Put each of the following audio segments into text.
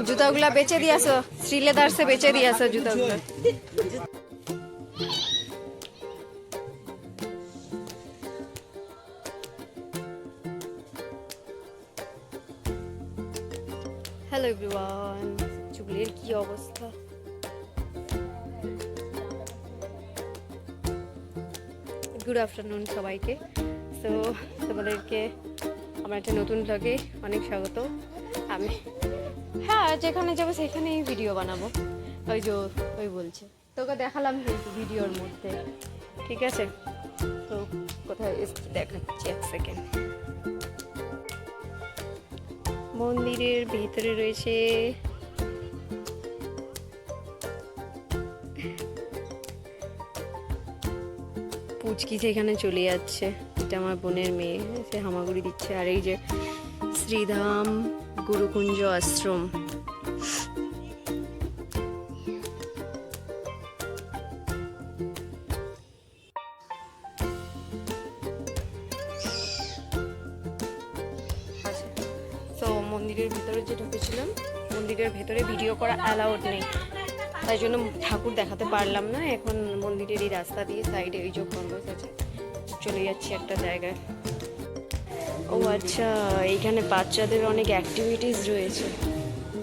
জুতাগুলা বেচে দিয়েছো, শ্রীলেদার্সে বেচে দিয়েছো জুতাগুলো। হ্যালো এভরিওয়ান, চুলের কি অবস্থা। গুড আফটারনুন সবাইকে। তো তোমাদেরকে আমার একটা নতুন ব্লগে অনেক স্বাগত। আমি যেখানে যাবো সেখানেই ভিডিও বানাবো, ওই বলছে তোকে দেখালাম কিন্তু ভিডিওর মধ্যে, ঠিক আছে? তো কোথায় দেখাচ্ছি, এক সেকেন্ড। মন্দিরের ভিতরে রয়েছে পুচকি, সেখানে চলে যাচ্ছে। এটা আমার বোনের মেয়ে, সে হামাগুড়ি দিচ্ছে। আর এই যে শ্রীধাম গুরুকুঞ্জ আশ্রম, তো মন্দিরের ভিতরে যে ঢুকেছিলাম, মন্দিরের ভেতরে ভিডিও করা অ্যালাউড নেই, তাই জন্য ঠাকুর দেখাতে পারলাম না। এখন মন্দিরের এই রাস্তা দিয়ে সাইডে ওই যে খরগোশ আছে, চলে যাচ্ছি একটা জায়গায়। ও আচ্ছা, এইখানে বাচ্চাদের অনেক অ্যাক্টিভিটিস রয়েছে।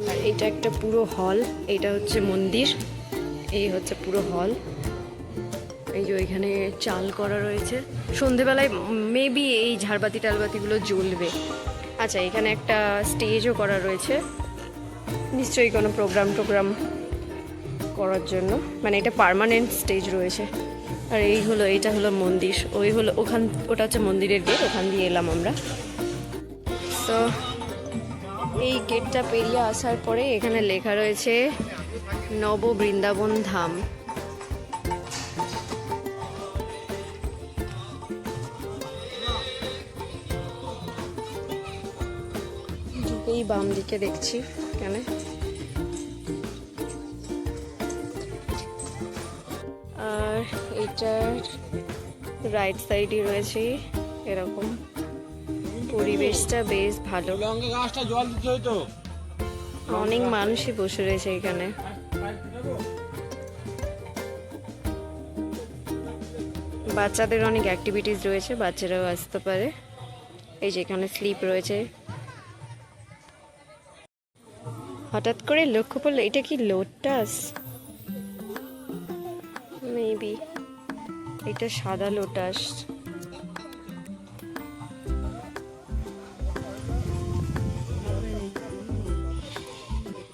আর এটা একটা পুরো হল, এটা হচ্ছে মন্দির, এই হচ্ছে পুরো হল। এই যে ওইখানে চাল করা রয়েছে, সন্ধেবেলায় মেবি এই ঝাড়বাতি টালবাতিগুলো জ্বলবে। আচ্ছা, এখানে একটা স্টেজও করা রয়েছে, নিশ্চয়ই কোনো প্রোগ্রাম করার জন্য, মানে এটা পার্মানেন্ট স্টেজ রয়েছে। আর এইটা হলো মন্দির, ওটা হচ্ছে মন্দিরের গেট, ওখান দিয়ে এলাম আমরা। তো এই গেটটা পেরিয়ে আসার পরে এখানে লেখা রয়েছে নব বৃন্দাবন ধাম। এই বাম দিকে দেখছি কেন, আর এইটার রাইট সাইডে রয়েছে এরকম। পরিবেশটা বেশ ভালো, অনেক মানুষই বসে রয়েছে এখানে। বাচ্চাদের অনেক অ্যাক্টিভিটিস রয়েছে, বাচ্চারাও আসতে পারে। এই যে এখানে স্লিপ রয়েছে। হঠাৎ করে লক্ষ্য পড়লো, এটা কি লোটাস? মেবি এটা সাদা লোটাস।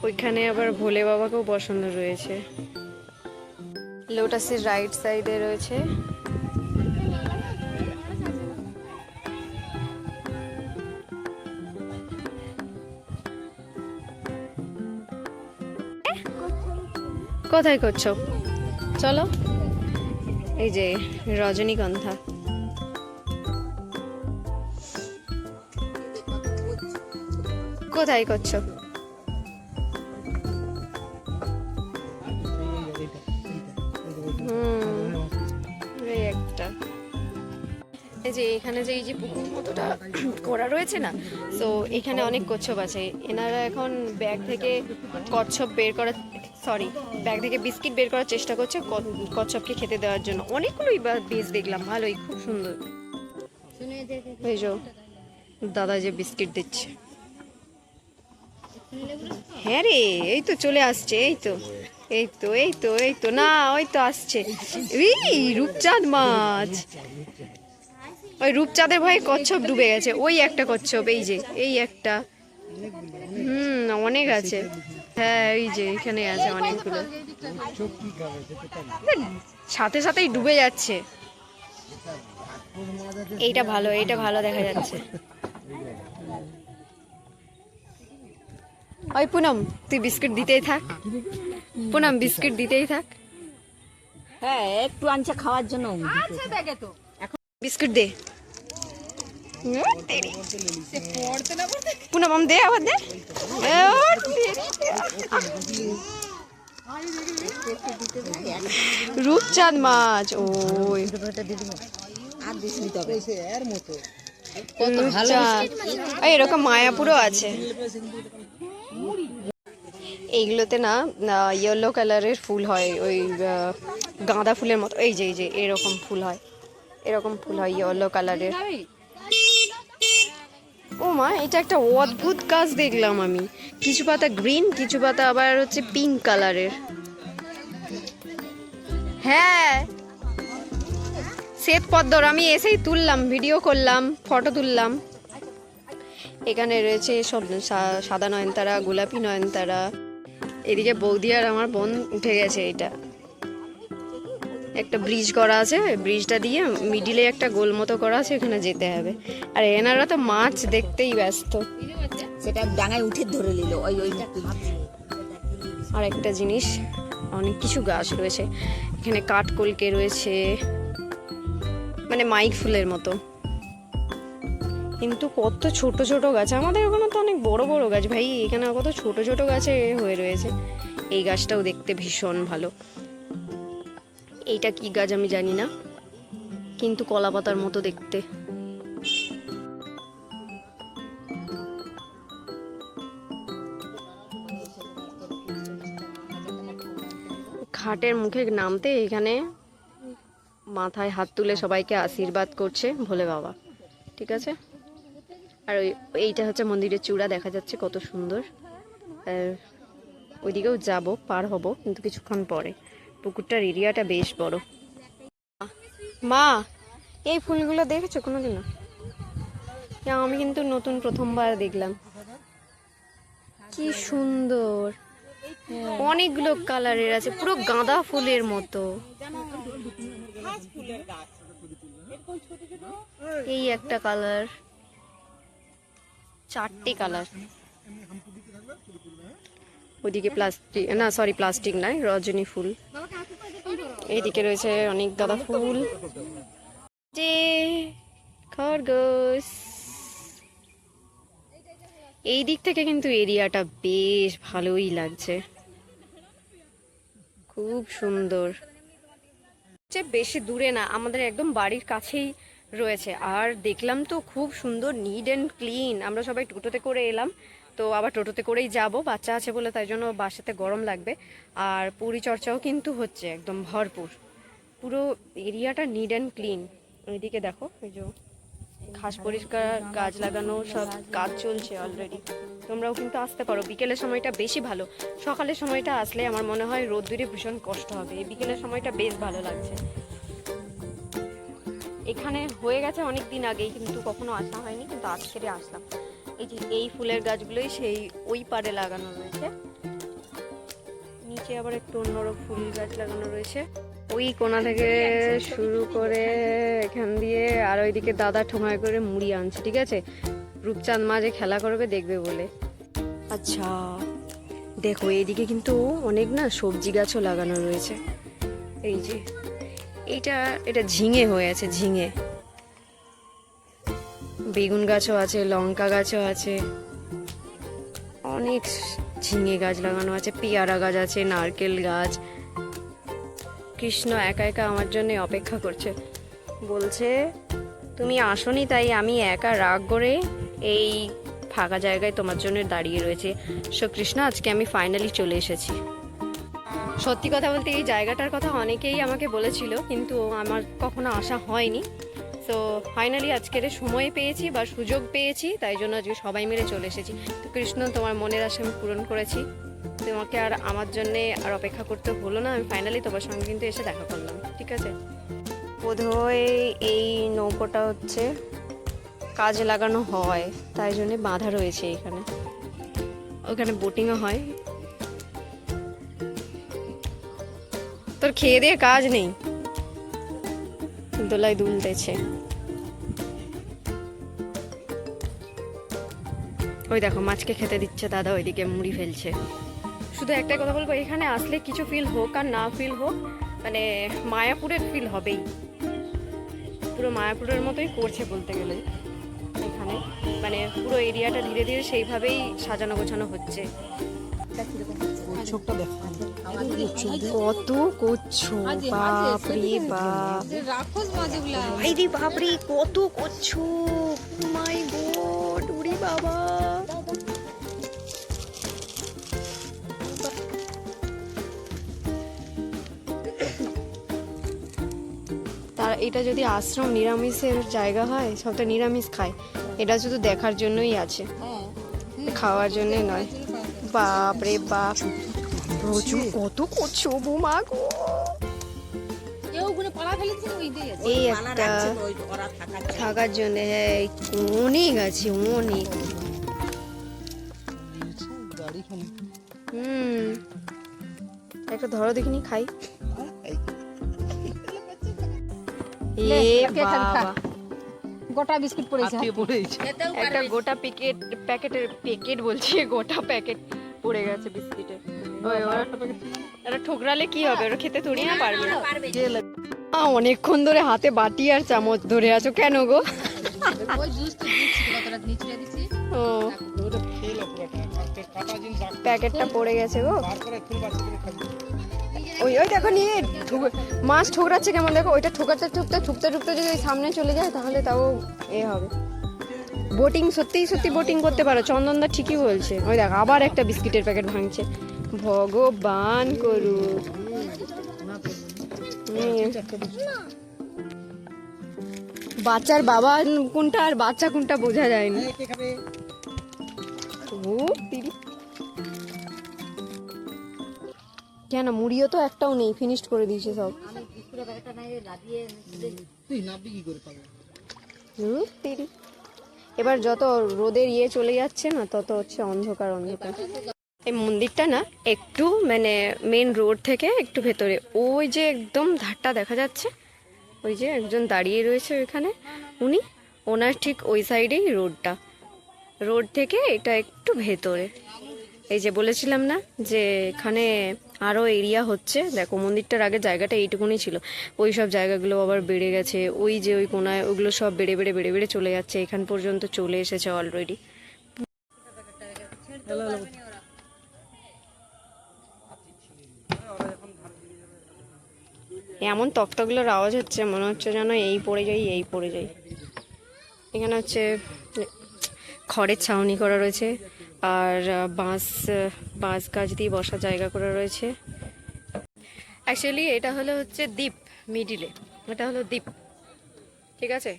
ওইখানে আবার ভোলে বাবাকেও বসানো রয়েছে। লোটাসের রাইট সাইডে রয়েছে কোথায় করছো? চলো, এই যে রজনীগন্ধা। কোথায় করছো? এই একটা, এই যে এখানে যে এই যে পুকুর মতোটা করা রয়েছে না, তো এখানে অনেক কচ্ছপ আছে। এনারা এখন ব্যাগ থেকে বিস্কিট বের করার চেষ্টা করছে কচ্ছপকে খেতে দেওয়ার জন্য। অনেকগুলোই বীজ দেখলাম, ভালোই, খুব সুন্দর। এই যে দাদা যে বিস্কিট দিচ্ছে। হ্যাঁ রে, এই তো চলে আসছে, এই তো না, ওই তো আসছে। রূপচাঁদ মাছ, ওই রূপচাঁদের ভয়ে কচ্ছপ ডুবে গেছে। ওই একটা কচ্ছপ, এই একটা, অনেক আছে। হ্যাঁ, এই যে এখানে আছে অনেকগুলো, সাথে সাথেই ডুবে যাচ্ছে। এইটা ভালো দেখা যাচ্ছে। ওই পুনম, তুই বিস্কিট দিতেই থাক। হ্যাঁ, একটু আনছে খাওয়ার জন্য। বিস্কুট দে, পুনম দে, আবার দে। রূপচাঁদ মাছ, ওই আর বেশি নিতে হবে এর মতো লুচা আর এরকম মায়াপুরও আছে। এইগুলোতে না ইয়েলো কালারের ফুল হয়, ওই গাঁদা ফুলের মতো। এই যে এরকম ফুল হয়, এরকম ফুল হয় ইয়েলো কালারের। ও মা, এটা একটা অদ্ভুত গাছ দেখলাম আমি। কিছু পাতা গ্রিন, কিছু পাতা আবার হচ্ছে পিঙ্ক কালারের। হ্যাঁ, শ্বেত পদ্মর আমি এসেই তুললাম, ভিডিও করলাম, ফটো তুললাম। এখানে রয়েছে সব সাদা নয়নতারা, গোলাপি নয়নতারা। এদিকে বৌদি আর আমার বোন উঠে গেছে। এটা একটা ব্রিজ করা আছে, ব্রিজটা দিয়ে মিডিলে একটা গোল মতো করা আছে, এখানে যেতে হবে। আর এনারা তো মাছ দেখতেই ব্যস্ত। সেটা ডাঙায় উঠে ধরে নিল ওইটা। আর একটা জিনিস, অনেক কিছু গাছ রয়েছে এখানে, কাঠকলকে রয়েছে, মানে মাইক ফুলের মতো। কিন্তু কত ছোট ছোট গাছ, আমাদের ওখানে তো অনেক বড় বড় গাছ ভাই, এখানে কত ছোট ছোট গাছে হয়ে রয়েছে। এই গাছটাও দেখতে ভীষণ ভালো। এইটা কি গাছ আমি জানি না, কিন্তু কলা পাতার মতো দেখতে। ঘাটের মুখে নামতে এখানে মাথায় হাত তুলে সবাইকে আশীর্বাদ করছে ভোলে বাবা, ঠিক আছে। আর এইটা হচ্ছে মন্দিরের চূড়া, দেখা যাচ্ছে কত সুন্দর। ওইদিকেও যাব, পার হব কিন্তু কিছুক্ষণ পরে। পুকুরটার এরিয়াটা বেশ বড়। মা, এই ফুলগুলো দেখেছো কোনোদিনও? আমি কিন্তু নতুন প্রথমবার দেখলাম। কি সুন্দর, অনেকগুলো কালারের আছে, পুরো গাঁদা ফুলের মতো। এই একটা কালার, চারটে কালার। ওইদিকে প্লাস্টিক, না সরি প্লাস্টিক নয়, রজনী ফুল। এইদিকে রয়েছে অনেক গাঁদা ফুল। যে খরগোশ, এই দিক থেকে কিন্তু এরিয়াটা বেশ ভালোই লাগছে, খুব সুন্দর। বেশি দূরে না, আমাদের একদম বাড়ির কাছেই রয়েছে। আর দেখলাম তো খুব সুন্দর, নিট অ্যান্ড ক্লিন। আমরা সবাই টোটোতে করে এলাম, তো আবার টোটোতে করেই যাব, বাচ্চা আছে বলে, তাই জন্য বাসাতে গরম লাগবে। আর পরিচর্যাও কিন্তু হচ্ছে একদম ভরপুর, পুরো এরিয়াটা নিট অ্যান্ড ক্লিন। ওইদিকে দেখো, এই যে ঘাস পরিষ্কার, গাছ লাগানো, সব কাজ চলছে অলরেডি। তোমরাও কিন্তু আসতে পারো, বিকেলের সময়টা বেশি ভালো। সকালের সময়টা আসলে আমার মনে হয় রোদ্দুরে ভীষণ কষ্ট হবে, এই বিকেলের সময়টা বেশ ভালো লাগছে। এখানে হয়ে গেছে অনেক দিন আগেই, কিন্তু কখনো আসা হয়নি, কিন্তু আজকে আসলাম। এই যে এই ফুলের গাছগুলোই সেই ওই পারে লাগানো রয়েছে, নিচে আবার একটু অন্যরকম ফুল গাছ লাগানো রয়েছে। ওই কোণা থেকে শুরু করে এখান দিয়ে, আর ওইদিকে দাদা ঠোঙায় করে মুড়ি আনছে, ঠিক আছে, রূপচাঁদ মাঝে খেলা করবে দেখবে বলে। আচ্ছা দেখো, এইদিকে কিন্তু অনেক না সবজি গাছও লাগানো রয়েছে। এই যে এটা ঝিঙে হয়ে আছে, ঝিঙে। বেগুন গাছও আছে, লঙ্কা গাছও আছে, অনেক ঝিঙে গাছ লাগানো আছে, পেয়ারা গাছ আছে, নারকেল গাছ। কৃষ্ণ একা একা আমার জন্য অপেক্ষা করছে, বলছে তুমি আসোনি তাই আমি একা রাগ করে এই ফাঁকা জায়গায় তোমার জন্য দাঁড়িয়ে রয়েছে। সো কৃষ্ণ, আজকে আমি ফাইনালি চলে এসেছি। সত্যি কথা বলতে এই জায়গাটার কথা অনেকেই আমাকে বলেছিল, কিন্তু আমার কখনো আসা হয়নি। তো ফাইনালি আজকের সময় পেয়েছি বা সুযোগ পেয়েছি, তাই জন্য আজকে সবাই মিলে চলে এসেছি। তো কৃষ্ণ, তোমার মনের আশা আমি পূরণ করেছি, তোমাকে আর আমার জন্যে আর অপেক্ষা করতে হলো না। আমি ফাইনালি তোমার সঙ্গে কিন্তু এসে দেখা করলাম, ঠিক আছে। বোধহয় এই নৌকোটা হচ্ছে কাজে লাগানো হয়, তাই জন্যে বাঁধা রয়েছে এখানে। ওখানে বোটিংও হয়। তোর খেয়ে দিয়ে কাজ নেই, দোলায় দুলতেছে। ওই দেখো মাছকে খেতে দিচ্ছে দাদা, ওইদিকে মুড়ি ফেলছে। শুধু একটাই কথা বলবো, এখানে আসলে কিছু ফিল হোক আর না ফিল হোক, মানে মায়াপুরের ফিল হবেই, পুরো মায়াপুরের মতোই করছে বলতে গেলে। এখানে মানে পুরো এরিয়াটা ধীরে ধীরে সেইভাবেই সাজানো গোছানো হচ্ছে। কচ্ছপটা দেখা কত কচ্ছপ, বাপ রে বাপ, ভাই রে বাপ রে, কত কচ্ছপ, মাই গড, উড়ি বাবা। তার এটা যদি আশ্রম নিরামিষের জায়গা হয়, সবটা নিরামিষ খায়, এটা শুধু দেখার জন্যই আছে, খাওয়ার জন্য নয়। বাপ রে বাপ, প্রচুর কত কচ্ছপ, ও মা গো। এই একটা থাকার জন্য, হ্যাঁ অনেক আছে, অনেক। একটা ধরো দেখিনি, খাই। এ বাবা, গোটা বিস্কিট পড়েছে। একটা গোটা প্যাকেট বলছি, গোটা প্যাকেট পড়ে গেছে বিস্কিটের। ওরা ঠোকরালে কি হবে, ওরা খেতে থোড়ি না পারবে। অনেকক্ষণ ধরে হাতে বাটি আর চামচ ধরে আছো কেন গো? ও, প্যাকেটটা পড়ে গেছে গো। ওই দেখো নিয়ে মাছ ঠোকরাচ্ছে কেমন, দেখো ওইটা ঠুকতে যদি ওই সামনে চলে যায় তাহলে তাও এ হবে। বোটিং সত্যি বোটিং করতে পারো, চন্দনদা ঠিকই বলছে। ওই দেখ আবার একটা বিস্কিটের প্যাকেট ভাঙছে, ভগবান করুক। বাচ্চার বাবা কোনটা আর বাচ্চা কোনটা বোঝা যায়নি। ও তিরি, কেন মুড়িও তো একটাও নেই, ফিনিশড করে দিয়েছে সব। এবার যত রোদের চলে যাচ্ছে না, তত হচ্ছে অন্ধকার। এই মন্দিরটা না একটু মানে মেন রোড থেকে একটু ভেতরে, ওই যে একদম ধারটা দেখা যাচ্ছে, ওই যে একজন দাঁড়িয়ে রয়েছে ওইখানে, ওনার ঠিক ওই সাইডেই রোডটা। রোড থেকে এটা একটু ভেতরে। এই যে বলেছিলাম না যে এখানে আরও এরিয়া হচ্ছে, দেখো মন্দিরটার আগে জায়গাটা এইটুকুনি ছিল, ওই সব জায়গাগুলো আবার বেড়ে গেছে, ওই যে ওই কোনায় ওগুলো সব বেড়ে বেড়ে চলে যাচ্ছে, এখান পর্যন্ত চলে এসেছে অলরেডি। এমন তক্তাগুলোর আওয়াজ হচ্ছে, মনে হচ্ছে যেন এই পড়ে যাই। এখানে হচ্ছে খড়ের ছাউনি করা রয়েছে, আর বাঁশ গাছ দিয়ে বসার জায়গা করা রয়েছে। অ্যাকচুয়ালি এটা হচ্ছে দ্বীপ, মিডিলে এটা হলো দ্বীপ, ঠিক আছে।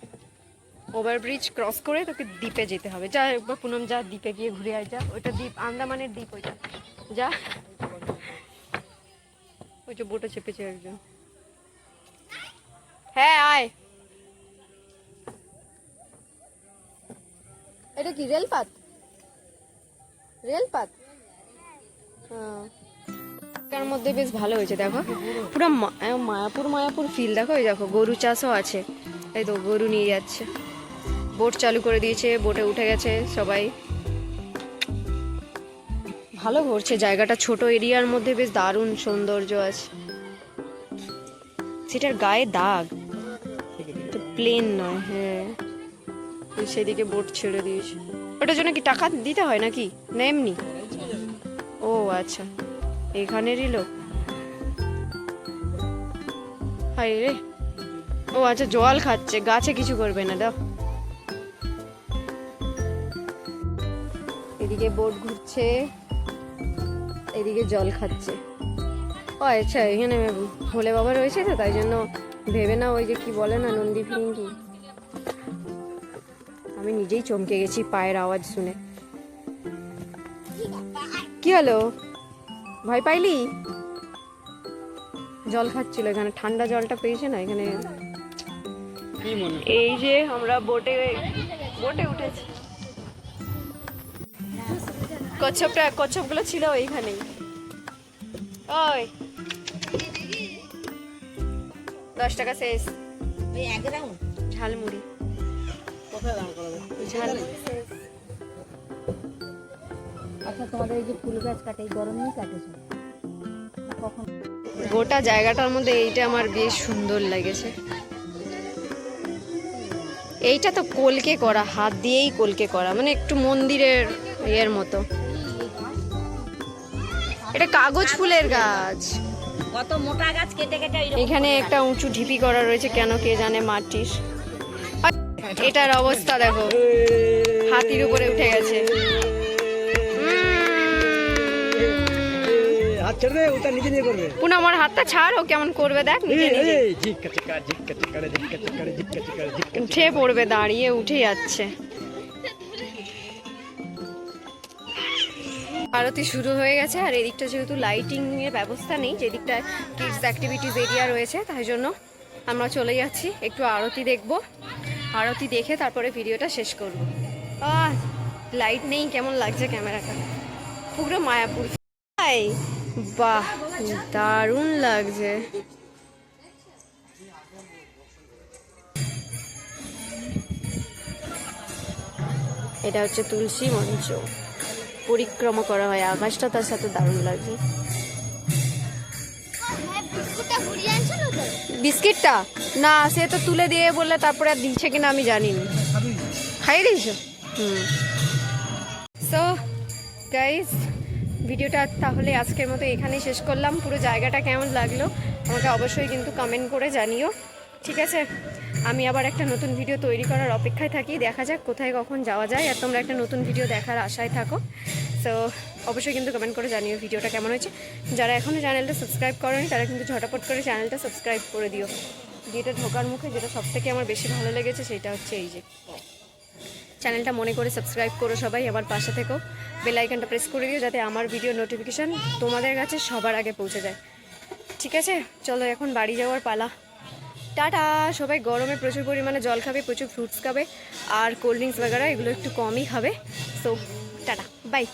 ওভারব্রিজ ক্রস করে তোকে দ্বীপে যেতে হবে। যা একবার পুনম, যা দ্বীপে গিয়ে ঘুরে আয়, যা। ওইটা দ্বীপ, আন্দামানের দ্বীপ ওইটা, যা। ওই যে বোটে চেপেছে একজন। হ্যাঁ আয়। এটা কি রেলপাত? তার মধ্যে বেশ ভালো হয়েছে, দেখো পুরো মায়াপুর ফিল। দেখো এই দেখো গরু চাষও আছে, এই তো গরু নিয়ে যাচ্ছে। বোট চালু করে দিয়েছে, বোটে উঠে গেছে সবাই। ভালো ঘুরছে জায়গাটা, ছোট এরিয়ার মধ্যে বেশ দারুণ সৌন্দর্য আছে। সেটার গায়ে দাগ, প্লেন নয়। হ্যাঁ, সেদিকে বোট ছেড়ে দিয়েছে। ওটার জন্য কি টাকা দিতে হয় নাকি, না এমনি? ও আচ্ছা, এখানেরই লোক। হাই রে, ও আচ্ছা, জল খাচ্ছে, গাছে কিছু করবে না। দাও, এদিকে বোট ঘুরছে, এদিকে জল খাচ্ছে। ও আচ্ছা, এখানে ভোলে বাবা রয়েছে তো, তাই জন্য ভেবে না ওই যে কি বলে না, নন্দী ফিরিঙ্গি। আমি নিজেই চমকে গেছি পায়ের আওয়াজ শুনে। কি হলো, ভয় পাইলি? জল খাচ্ছিল, এখানে ঠান্ডা জলটা পেয়েছে না এখানে। এই যে আমরা বোটে উঠেছি, কচ্ছপগুলো ছিল এইখানেই। ওই 10 টাকা শেষ। ঝালমুড়ি আচ্ছা, তোমাদের এই যে ফুল গাছ কাটে, গরমেই কাটেছো কখন? গোটা জায়গাটার মধ্যে এইটা আমার বেশ সুন্দর লেগেছে। এইটা তো কলকে করা, হাত দিয়েই কলকে করা, মানে একটু মন্দিরের ইয়ের মতো। এটা কাগজ ফুলের গাছ। কত মোটা গাছ কেটে কেটে এইরকম এখানে একটা উঁচু ঢিপি করা রয়েছে, কেন কে জানে মাটির। এটার অবস্থা দেখো, হাতির উপরে উঠে গেছে। হাত ছেড়ে দে, ওটা নিজে নিজে করবে। পুনঃ আমার হাতটা ছাড়, ও কেমন করবে দেখ নিজে নিজে। উঠে পড়বে, দাঁড়িয়ে উঠে যাচ্ছে। আরতি শুরু হয়ে গেছে, আর এদিকটা যেহেতু লাইটিং এর ব্যবস্থা নেই, যেদিকটা কিডস অ্যাক্টিভিটিস এরিয়া রয়েছে, তাই জন্য আমরা চলে যাচ্ছি একটু আরতি দেখব। আরতি দেখে তারপরে ভিডিওটা শেষ করব। লাইট নেই, কেমন লাগছে ক্যামেরাটা, পুরো মায়াপুর। বাহ, দারুণ লাগছে। এটা হচ্ছে তুলসী মঞ্চ, পরিক্রমা করা হয়, আকাশটা তার সাথে দারুণ লাগছে। বিস্কিটটা না, সে তো তুলে দিয়ে বললে, তারপরে আর দিচ্ছে কিনা আমি জানিনি। খাই দিয়েছো? সো গাইস, ভিডিওটা তাহলে আজকের মতো এখানেই শেষ করলাম। পুরো জায়গাটা কেমন লাগলো আমাকে অবশ্যই কিন্তু কমেন্ট করে জানিও, ঠিক আছে? আমি আবার একটা নতুন ভিডিও তৈরি করার অপেক্ষায় থাকি, দেখা যাক কোথায় কখন যাওয়া যায়। আর তোমরা একটা নতুন ভিডিও দেখার আশায় থাকো। সো অবশ্যই কিন্তু কমেন্ট করে জানিও ভিডিওটা কেমন হয়েছে। যারা এখনও চ্যানেলটা সাবস্ক্রাইব করেনি তারা কিন্তু ঝটাপট করে চ্যানেলটা সাবস্ক্রাইব করে দিও। ভিডিওটা ঢোকার মুখে যেটা সবথেকে আমার বেশি ভালো লেগেছে সেটা হচ্ছে এই যে চ্যানেলটা মনে করে সাবস্ক্রাইব করো সবাই, আমার পাশে থেকো, বেল আইকনটা প্রেস করে দিও যাতে আমার ভিডিও নোটিফিকেশান তোমাদের কাছে সবার আগে পৌঁছে যায়, ঠিক আছে? চলো এখন বাড়ি যাওয়ার পালা। টাটা। সবাই গরমে প্রচুর পরিমাণে জল খাবে, প্রচুর ফ্রুটস খাবে, আর কোল্ড ড্রিঙ্কস বাগেরা এগুলো একটু কমই খাবে। So tata, by.